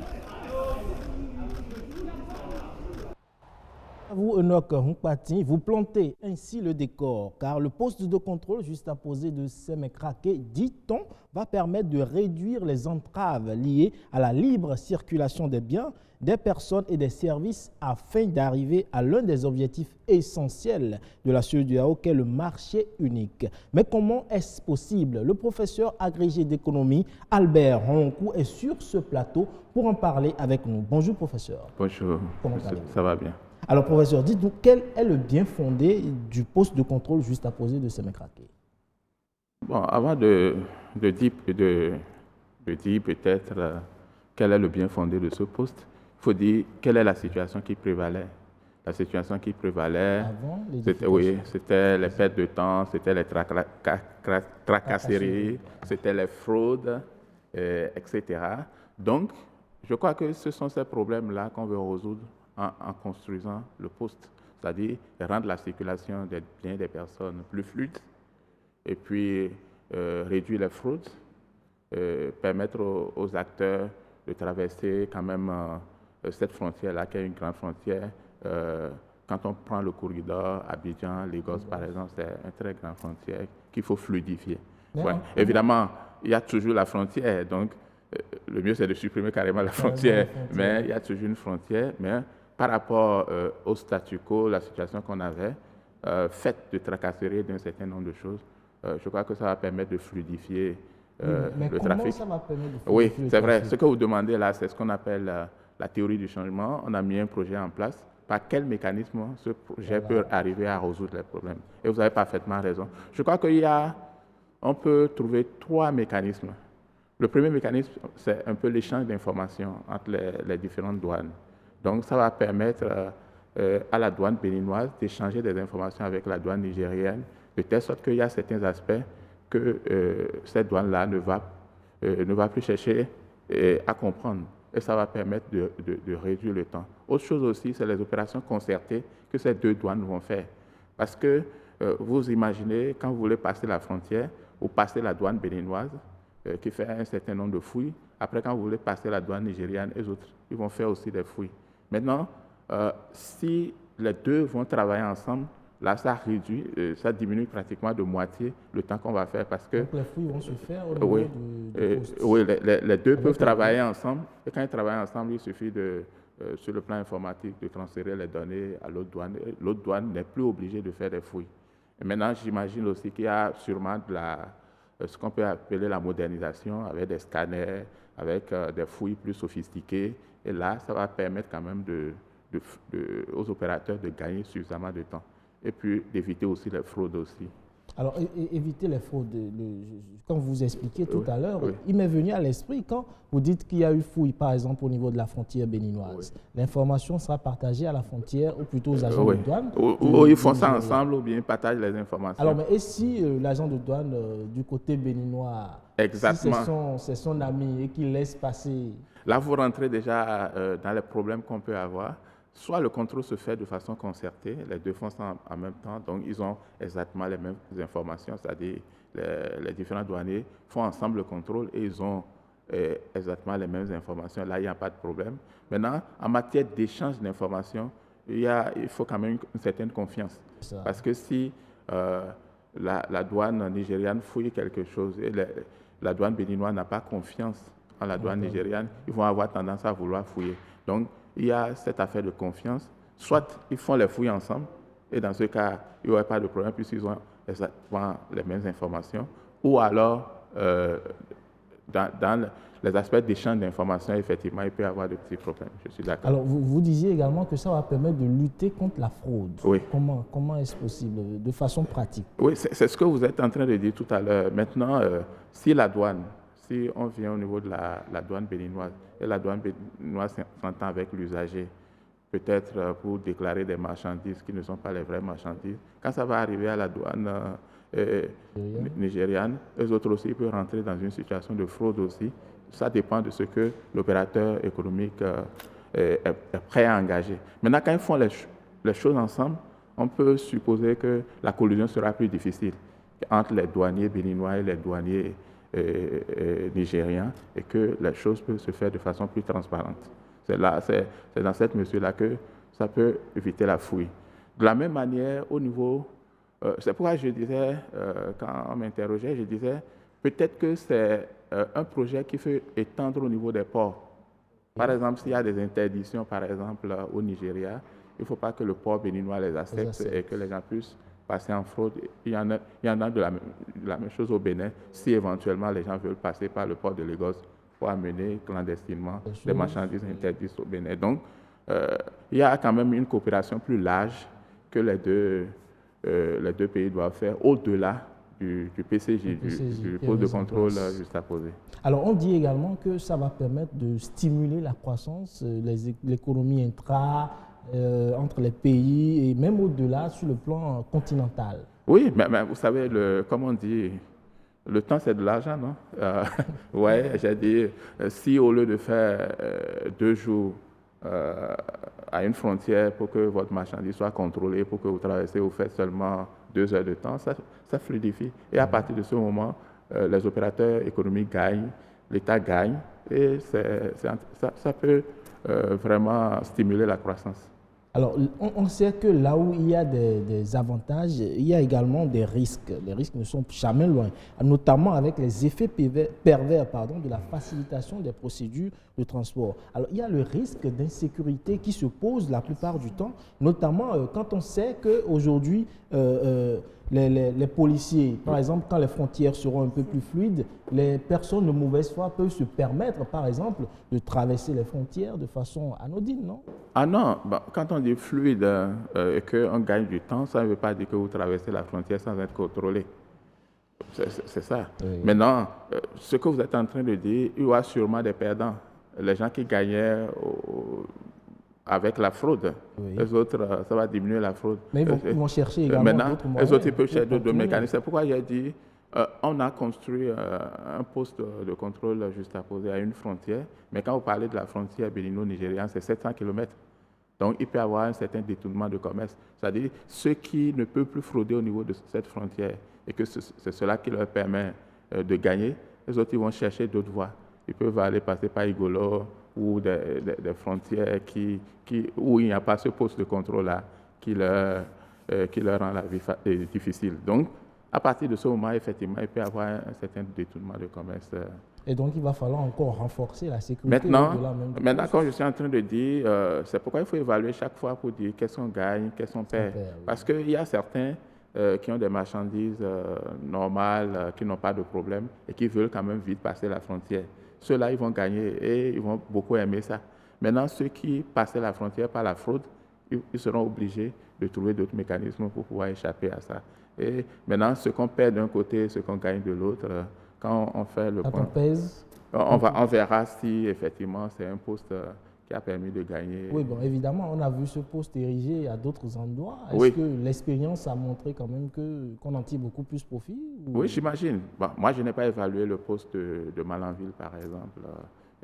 Vous, Enoch Hunkpati, vous plantez ainsi le décor, car le poste de contrôle juxtaposé de Semekrake, dit-on, va permettre de réduire les entraves liées à la libre circulation des biens, des personnes et des services afin d'arriver à l'un des objectifs essentiels de la CEDEAO qu'est le marché unique. Mais comment est-ce possible? Le professeur agrégé d'économie Albert Honkou est sur ce plateau pour en parler avec nous. Bonjour professeur. Bonjour, ça va bien. Alors professeur, dites-nous quel est le bien fondé du poste de contrôle juxtaposé de Semekrake? Bon, avant de dire peut-être quel est le bien fondé de ce poste, il faut dire quelle est la situation qui prévalait. La situation qui prévalait, c'était les pertes de temps, c'était les tracasseries, c'était les fraudes, etc. Donc, je crois que ce sont ces problèmes-là qu'on veut résoudre en construisant le poste, c'est-à-dire rendre la circulation des biens des personnes plus fluide et puis réduire les fraudes, permettre aux acteurs de traverser quand même cette frontière-là, qui est une grande frontière. Quand on prend le corridor Abidjan, Lagos par exemple, c'est une très grande frontière qu'il faut fluidifier. Ouais. Évidemment, il y a toujours la frontière, donc le mieux c'est de supprimer carrément la frontière, mais il y a toujours une frontière. Mais par rapport au statu quo, la situation qu'on avait, faite de tracasseries d'un certain nombre de choses, je crois que ça va permettre de fluidifier le trafic. Ça va permettre de fluidifier oui, c'est vrai. Ce que vous demandez là, c'est ce qu'on appelle la théorie du changement. On a mis un projet en place. Par quel mécanisme ce projet peut arriver à résoudre les problèmes? Et vous avez parfaitement raison. Je crois qu'on peut trouver 3 mécanismes. Le premier mécanisme, c'est un peu l'échange d'informations entre les différentes douanes. Donc, ça va permettre à la douane béninoise d'échanger des informations avec la douane nigérienne, de telle sorte qu'il y a certains aspects que cette douane-là ne va plus chercher à comprendre. Et ça va permettre de réduire le temps. Autre chose aussi, c'est les opérations concertées que ces 2 douanes vont faire. Parce que vous imaginez, quand vous voulez passer la frontière ou passer la douane béninoise, qui fait un certain nombre de fouilles, après quand vous voulez passer la douane nigériane et les autres, ils vont faire aussi des fouilles. Maintenant, si les 2 vont travailler ensemble, là, ça diminue pratiquement de moitié le temps qu'on va faire parce que... Donc les fouilles vont se faire au niveau du poste. Oui, les 2 peuvent travailler ensemble. Et quand ils travaillent ensemble, il suffit sur le plan informatique de transférer les données à l'autre douane. L'autre douane n'est plus obligée de faire des fouilles. Et maintenant, j'imagine aussi qu'il y a sûrement ce qu'on peut appeler la modernisation avec des scanners, avec des fouilles plus sophistiquées. Et là, ça va permettre quand même aux opérateurs de gagner suffisamment de temps. Et puis d'éviter aussi les fraudes aussi. Alors, éviter les fraudes, comme vous expliquiez tout à l'heure, il m'est venu à l'esprit quand vous dites qu'il y a eu fouille, par exemple, au niveau de la frontière béninoise. L'information sera partagée à la frontière ou plutôt aux agents de douane. Ou ils font ça ensemble ou bien ils partagent les informations. Alors, mais et si l'agent de douane du côté béninois, si c'est son ami et qu'il laisse passer? Là, vous rentrez déjà dans les problèmes qu'on peut avoir. Soit le contrôle se fait de façon concertée, les 2 font ça en même temps, donc ils ont exactement les mêmes informations, c'est-à-dire les différents douaniers font ensemble le contrôle et ils ont exactement les mêmes informations. Là, il n'y a pas de problème. Maintenant, en matière d'échange d'informations, il faut quand même une certaine confiance. Parce que si la douane nigériane fouille quelque chose et la douane béninoise n'a pas confiance en la douane nigériane, ils vont avoir tendance à vouloir fouiller. Donc, il y a cette affaire de confiance. Soit ils font les fouilles ensemble, et dans ce cas, il n'y aurait pas de problème puisqu'ils ont exactement les mêmes informations. Ou alors, dans les aspects d'échange d'informations, effectivement, il peut y avoir de petits problèmes. Je suis d'accord. Alors, vous disiez également que ça va permettre de lutter contre la fraude. Oui. Comment est-ce possible, de façon pratique? Oui, c'est ce que vous êtes en train de dire tout à l'heure. Maintenant, si on vient au niveau de la douane béninoise, et la douane béninoise s'entend avec l'usager, peut-être pour déclarer des marchandises qui ne sont pas les vraies marchandises, quand ça va arriver à la douane nigériane, eux autres aussi peuvent rentrer dans une situation de fraude aussi. Ça dépend de ce que l'opérateur économique est prêt à engager. Maintenant, quand ils font les choses ensemble, on peut supposer que la collusion sera plus difficile entre les douaniers béninois et les douaniers nigériens et que les choses peuvent se faire de façon plus transparente. C'est dans cette mesure-là que ça peut éviter la fouille. De la même manière, au niveau... c'est pourquoi je disais, quand on m'interrogeait, je disais peut-être que c'est un projet qui fait étendre au niveau des ports. Par exemple, s'il y a des interdictions, par exemple, au Nigeria, il ne faut pas que le port béninois les accepte et que les gens puissent passer en fraude. Il y en a de la même chose au Bénin, si éventuellement les gens veulent passer par le port de Lagos pour amener clandestinement des marchandises interdites au Bénin. Donc, il y a quand même une coopération plus large que les deux pays doivent faire au-delà du PCJ, du poste de contrôle juxtaposé. Alors, on dit également que ça va permettre de stimuler la croissance, l'économie entre les pays et même au-delà sur le plan continental. Oui, mais vous savez, comme on dit, le temps c'est de l'argent, non? Oui, j'ai dit, si au lieu de faire 2 jours à une frontière pour que votre marchandise soit contrôlée, pour que vous traversez, vous faites seulement 2 heures de temps, ça fluidifie. Et à partir de ce moment, les opérateurs économiques gagnent, l'État gagne, et ça peut vraiment stimuler la croissance. Alors, on sait que là où il y a des avantages, il y a également des risques. Les risques ne sont jamais loin, notamment avec les effets pervers de la facilitation des procédures de transport. Alors, il y a le risque d'insécurité qui se pose la plupart du temps, notamment quand on sait qu'aujourd'hui, les policiers, par exemple, quand les frontières seront un peu plus fluides, les personnes de mauvaise foi peuvent se permettre, par exemple, de traverser les frontières de façon anodine, non? Ah non, quand on dit fluide et qu'on gagne du temps, ça ne veut pas dire que vous traversez la frontière sans être contrôlé. C'est ça. Oui. Maintenant, ce que vous êtes en train de dire, il y aura sûrement des perdants. Les gens qui gagnaient avec la fraude, oui. Les autres, ça va diminuer la fraude. Mais ils vont chercher également d'autres moyens. Les autres, ils peuvent chercher d'autres mécanismes. C'est pourquoi j'ai dit, on a construit un poste de contrôle juxtaposé à une frontière, mais quand vous parlez de la frontière bénino-nigériane, c'est 700 km. Donc, il peut y avoir un certain détournement de commerce. C'est-à-dire, ceux qui ne peuvent plus frauder au niveau de cette frontière et que c'est cela qui leur permet de gagner, les autres, ils vont chercher d'autres voies. Ils peuvent aller passer par Igolo ou des frontières où il n'y a pas ce poste de contrôle-là qui leur rend la vie difficile. Donc, à partir de ce moment, effectivement, il peut y avoir un certain détournement de commerce. Et donc, il va falloir encore renforcer la sécurité. Maintenant, comme je suis en train de dire, c'est pourquoi il faut évaluer chaque fois pour dire qu'est-ce qu'on gagne, qu'est-ce qu'on perd. Oui. Parce qu'il y a certains qui ont des marchandises normales, qui n'ont pas de problème et qui veulent quand même vite passer la frontière. Ceux-là, ils vont gagner et ils vont beaucoup aimer ça. Maintenant, ceux qui passaient la frontière par la fraude, ils seront obligés de trouver d'autres mécanismes pour pouvoir échapper à ça. Et maintenant, ce qu'on perd d'un côté, ce qu'on gagne de l'autre, quand on fait le point, on verra si effectivement c'est un poste qui a permis de gagner. Oui, bon, évidemment, on a vu ce poste érigé à d'autres endroits. Est-ce que l'expérience a montré quand même qu'on en tire beaucoup plus profit? Oui, j'imagine. Bon, moi, je n'ai pas évalué le poste de Malanville, par exemple,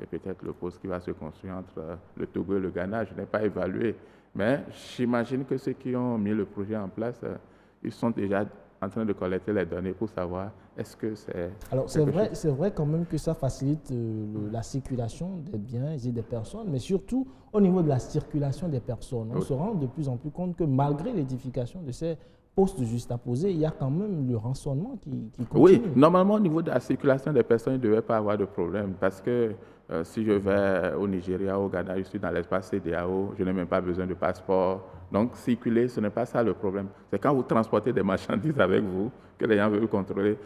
et peut-être le poste qui va se construire entre le Togo et le Ghana. Je n'ai pas évalué. Mais j'imagine que ceux qui ont mis le projet en place, ils sont déjà en train de collecter les données pour savoir est-ce que c'est... Alors, c'est vrai quand même que ça facilite la circulation des biens et des personnes, mais surtout au niveau de la circulation des personnes. On se rend de plus en plus compte que malgré l'édification de ces postes juxtaposés, il y a quand même le rançonnement qui continue. Oui, normalement, au niveau de la circulation des personnes, il ne devait pas avoir de problème parce que Si je vais au Nigeria, au Ghana, je suis dans l'espace CEDEAO, je n'ai même pas besoin de passeport. Donc, circuler, ce n'est pas ça le problème. C'est quand vous transportez des marchandises avec vous que les gens veulent contrôler.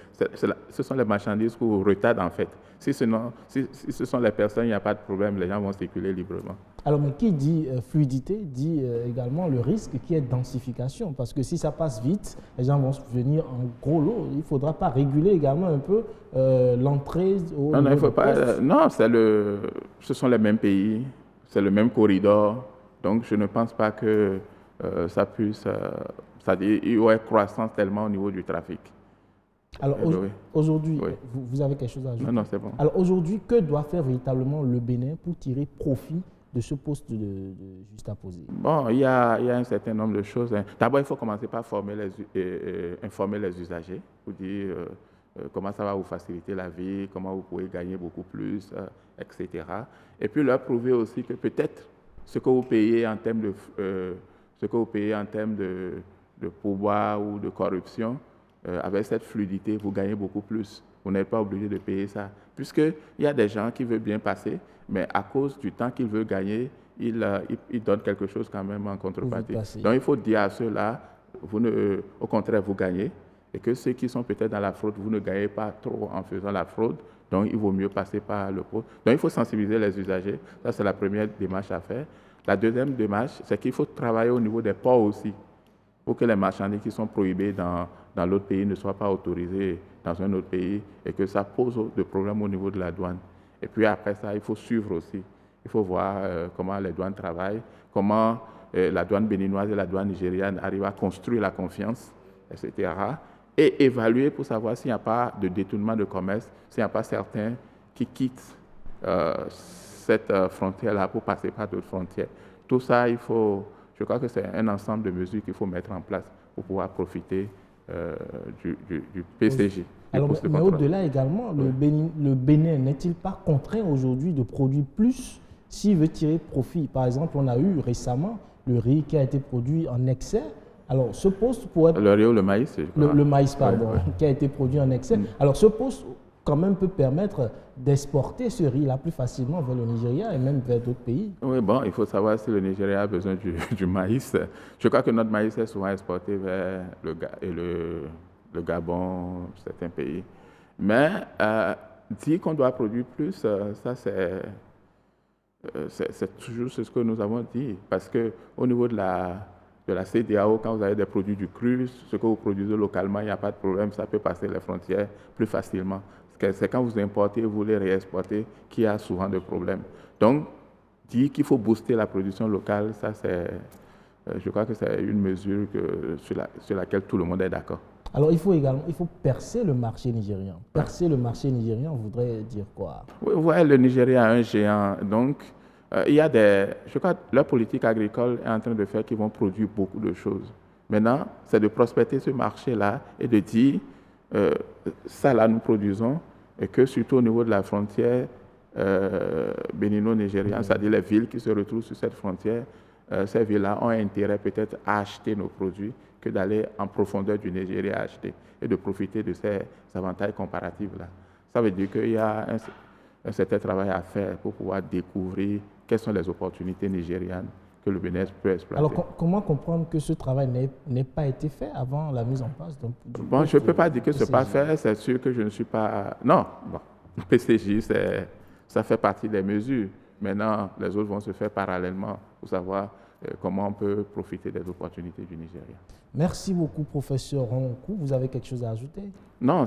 Ce sont les marchandises qui vous retardent en fait. Si ce sont les personnes, il n'y a pas de problème, les gens vont circuler librement. Alors, mais qui dit fluidité dit également le risque qui est densification. Parce que si ça passe vite, les gens vont venir en gros lot. Il ne faudra pas réguler également un peu l'entrée au Non, il faut pas. Non, ce sont les mêmes pays, c'est le même corridor. Donc, je ne pense pas que ça puisse. C'est-à-dire, il y aurait croissance tellement au niveau du trafic. Alors, aujourd'hui, vous avez quelque chose à ajouter? Non, c'est bon. Alors, aujourd'hui, que doit faire véritablement le Bénin pour tirer profit de ce poste de juste à poser? Bon, il y a un certain nombre de choses. D'abord, il faut commencer par informer les usagers pour dire comment ça va vous faciliter la vie, comment vous pouvez gagner beaucoup plus, etc. Et puis leur prouver aussi que peut-être ce que vous payez en termes de pourboire ou de corruption, avec cette fluidité, vous gagnez beaucoup plus. Vous n'êtes pas obligé de payer ça. Puisqu'il y a des gens qui veulent bien passer, mais à cause du temps qu'ils veulent gagner, ils donnent quelque chose quand même en contrepartie. Donc il faut dire à ceux-là, au contraire, vous gagnez. Et que ceux qui sont peut-être dans la fraude, vous ne gagnez pas trop en faisant la fraude. Donc il vaut mieux passer par le pot. Donc il faut sensibiliser les usagers. Ça, c'est la première démarche à faire. La deuxième démarche, c'est qu'il faut travailler au niveau des ports aussi, pour que les marchandises qui sont prohibées dans l'autre pays ne soient pas autorisées dans un autre pays et que ça pose des problèmes au niveau de la douane. Et puis après ça, il faut suivre aussi. Il faut voir comment les douanes travaillent, comment la douane béninoise et la douane nigériane arrivent à construire la confiance, etc. Et évaluer pour savoir s'il n'y a pas de détournement de commerce, s'il n'y a pas certains qui quittent cette frontière-là pour passer par d'autres frontières. Tout ça, je crois que c'est un ensemble de mesures qu'il faut mettre en place pour pouvoir profiter du PCJ. Alors, mais au-delà également, le Bénin n'est-il pas contraint aujourd'hui de produire plus s'il veut tirer profit? Par exemple, on a eu récemment le riz qui a été produit en excès. Alors, ce poste pourrait... Le riz ou le maïs, le maïs, pardon, qui a été produit en excès. Alors, ce poste, quand même, peut permettre d'exporter ce riz-là plus facilement vers le Nigeria et même vers d'autres pays. Oui, bon, il faut savoir si le Nigeria a besoin du maïs. Je crois que notre maïs est souvent exporté vers le Gabon, certains pays. Mais dire qu'on doit produire plus, ça c'est toujours ce que nous avons dit. Parce qu'au niveau de la CEDEAO, quand vous avez des produits du cru, ce que vous produisez localement, il n'y a pas de problème, ça peut passer les frontières plus facilement. C'est quand vous importez et vous les réexportez qu'il y a souvent des problèmes. Donc, dire qu'il faut booster la production locale, ça je crois que c'est une mesure sur laquelle tout le monde est d'accord. Alors, il faut percer le marché nigérian. Percer le marché nigérian voudrait dire quoi? Oui, vous voyez, le Nigeria est un géant. Donc, il y a je crois que leur politique agricole est en train de faire qu'ils vont produire beaucoup de choses. Maintenant, c'est de prospecter ce marché-là et de dire, ça là, nous produisons, et que surtout au niveau de la frontière bénino-nigériane, c'est-à-dire les villes qui se retrouvent sur cette frontière, ces villes-là ont intérêt peut-être à acheter nos produits que d'aller en profondeur du Nigeria acheter et de profiter de ces avantages comparatifs-là. Ça veut dire qu'il y a un certain travail à faire pour pouvoir découvrir quelles sont les opportunités nigérianes que le Bénin peut exploiter. Alors, comment comprendre que ce travail n'ait pas été fait avant la mise en place Bon, je ne peux pas dire que ce n'est pas fait, c'est sûr que je ne suis pas... Non, bon, le PCJ, ça fait partie des mesures. Maintenant, les autres vont se faire parallèlement pour savoir comment on peut profiter des opportunités du Nigeria. Merci beaucoup, professeur Ronkou. Vous avez quelque chose à ajouter? Non,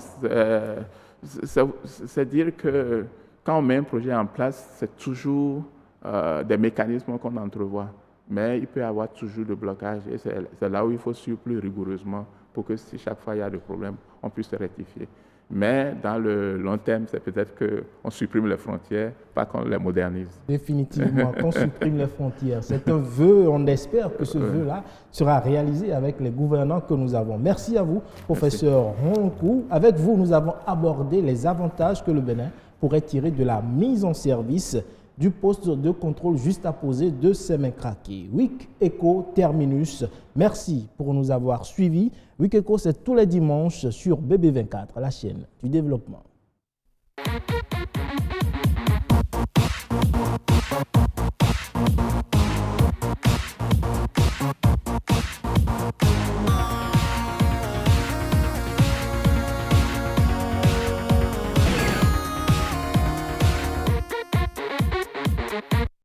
c'est dire que quand on met un projet en place, c'est toujours des mécanismes qu'on entrevoit. Mais il peut y avoir toujours de blocage et c'est là où il faut suivre plus rigoureusement pour que si chaque fois il y a des problèmes, on puisse se rectifier. Mais dans le long terme, c'est peut-être qu'on supprime les frontières, pas qu'on les modernise. Définitivement, qu'on supprime les frontières. C'est un vœu, on espère que ce vœu-là sera réalisé avec les gouvernants que nous avons. Merci à vous, professeur Ronkou. Avec vous, nous avons abordé les avantages que le Bénin pourrait tirer de la mise en service du poste de contrôle juste à poser de Sémékraké. Week Echo terminus. Merci pour nous avoir suivis. Week Echo, c'est tous les dimanches sur BB24, la chaîne du développement. Afrique.